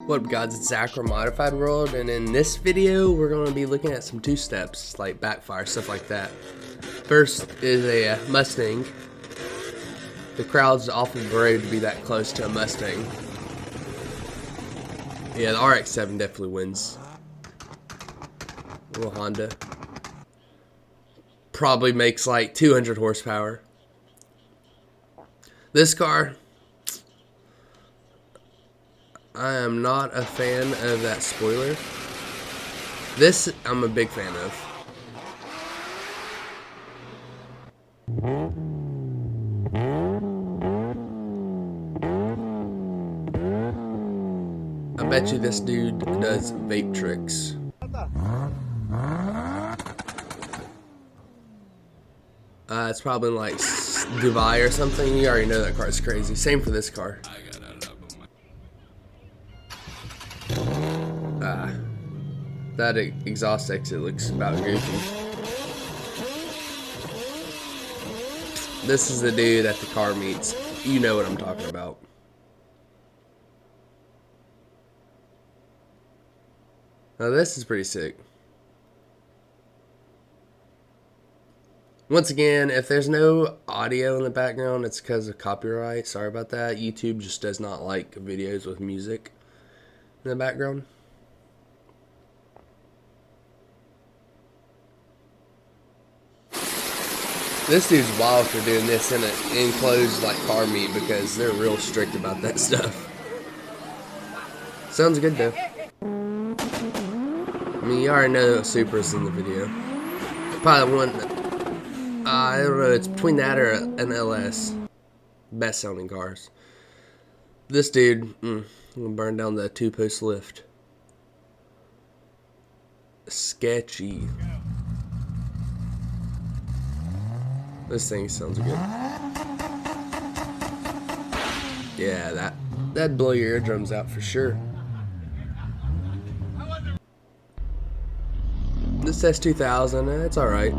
What up guys, it's Zach from Modified World, and in this video we're going to be looking at some two-steps like Backfire, stuff like that. First is a Mustang. The crowd's awful brave to be that close to a Mustang. Yeah, the RX-7 definitely wins. Little Honda. Probably makes like 200 horsepower. This car, I am not a fan of that spoiler. This, I'm a big fan of. I bet you this dude does vape tricks. It's probably like Dubai or something. You already know that car's crazy. Same for this car. That exhaust exit looks about goofy. This is the dude at the car meets. You know what I'm talking about. Now this is pretty sick. Once again, if there's no audio in the background, it's because of copyright. Sorry about that. YouTube just does not like videos with music in the background. This dude's wild for doing this in an enclosed like car meet because they're real strict about that stuff. Sounds good though. I mean, you already know Supra's in the video. Probably one, I don't know, it's between that or an LS. Best sounding cars. This dude, I'm gonna burn down the two-post lift. Sketchy. This thing sounds good. Yeah, that'd blow your eardrums out for sure. This S2000, it's alright.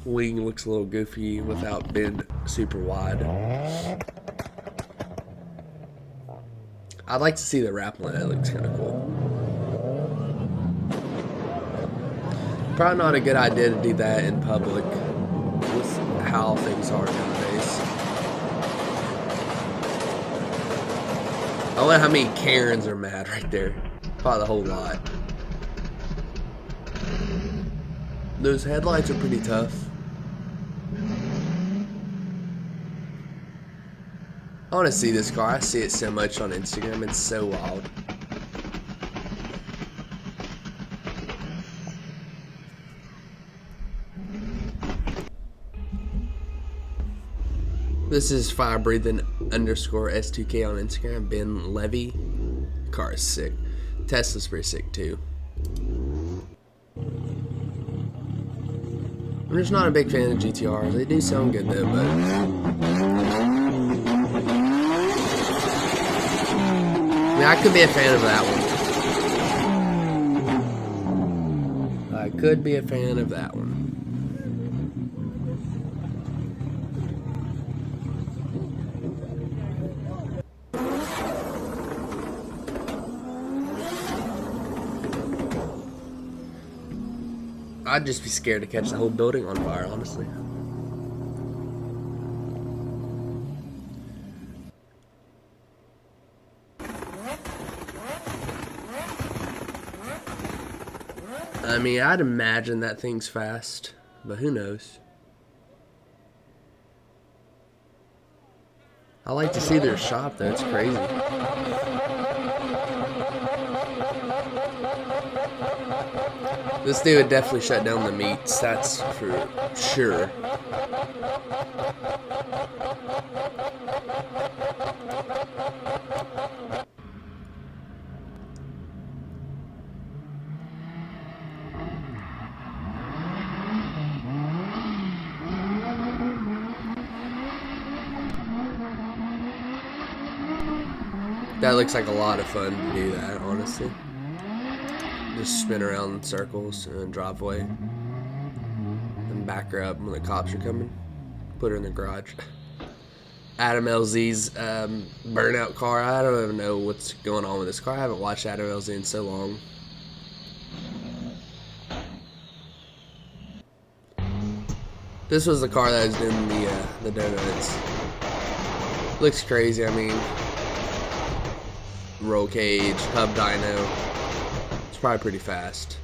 Wing looks a little goofy without being super wide. I'd like to see the wrap on that. It looks kind of cool. Probably not a good idea to do that in public with how things are nowadays. I wonder how many Karens are mad right there. Probably the whole lot. Those headlights are pretty tough. I want to see this car. I see it so much on Instagram. It's so wild. This is Fire Breathing _ S2K on Instagram. Ben Levy. Car is sick. Tesla's pretty sick too. I'm just not a big fan of GTRs. They do sound good though, but I mean, I could be a fan of that one. I could be a fan of that one. I'd just be scared to catch the whole building on fire, honestly. I mean, I'd imagine that thing's fast, but who knows? I like to see their shop though, it's crazy. This dude would definitely shut down the meets, that's for sure. That looks like a lot of fun to do that, honestly. Just spin around in circles and drive away. And back her up when the cops are coming. Put her in the garage. Adam LZ's burnout car. I don't even know what's going on with this car. I haven't watched Adam LZ in so long. This was the car that was in the donuts. Looks crazy. I mean, roll cage, hub dyno. It's probably pretty fast.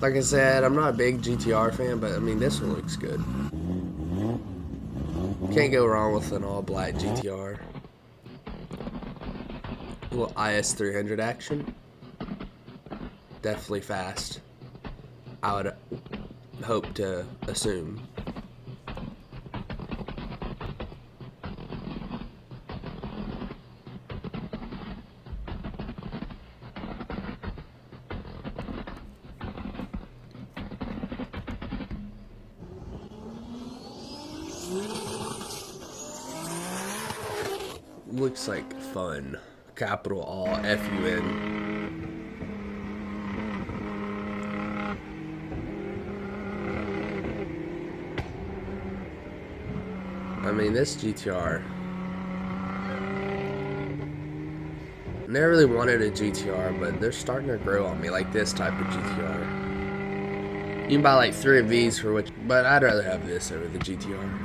Like I said, I'm not a big GTR fan, but I mean, this one looks good. Can't go wrong with an all-black GTR. A little IS300 action. Definitely fast. I would hope to assume. Looks like fun. Capital all F-U-N. I mean, this GTR. Never really wanted a GTR, but they're starting to grow on me, like this type of GTR. You can buy like 3 of these for which, but I'd rather have this over the GTR.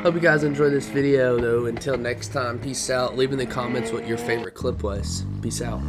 Hope you guys enjoyed this video, though. Until next time, peace out. Leave in the comments what your favorite clip was. Peace out.